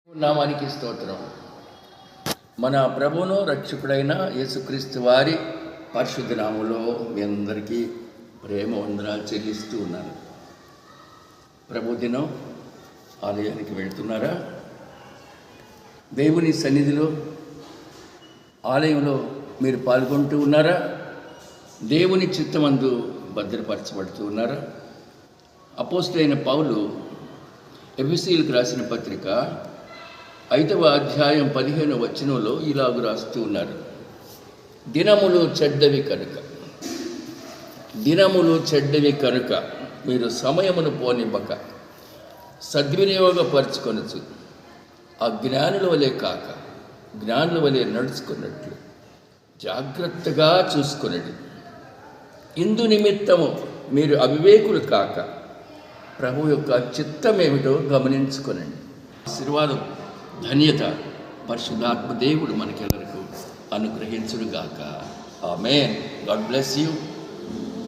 నామానికి స్తోత్రం. మన ప్రభువును రక్షకుడైన యేసుక్రీస్తు వారి పరిశుద్ధ నామములో మీ అందరికీ ప్రేమ వందనాలు చెల్లిస్తూ ఉన్నాను. ప్రభు దినం ఆలయానికి వెళ్తున్నారా? దేవుని సన్నిధిలో ఆలయంలో మీరు పాల్గొంటూ ఉన్నారా? దేవుని చిత్తమందు భద్రపరచబడుతూ ఉన్నారా? అపోస్తలుడైన పౌలు ఎఫెసీయులకు రాసిన పత్రిక 5వ అధ్యాయం 15వ వచనంలో ఇలాగ రాస్తూ ఉన్నారు. దినములు చెడ్డవి కనుక మీరు సమయమును పోనివ్వక సద్వినియోగపరచుకొనచ్చు. అజ్ఞానుల వలె కాక జ్ఞానుల వలె నడుచుకున్నట్లు జాగ్రత్తగా చూసుకొనండి. ఇందు నిమిత్తము మీరు అవివేకులు కాక ప్రభు యొక్క చిత్తం ఏమిటో గమనించుకొనండి. ఆశీర్వాదం, ధన్యత పరిశుద్ధాత్మ దేవుడు మనకెల్లరకు అనుగ్రహించుడుగాక. ఆమేన్. God bless you.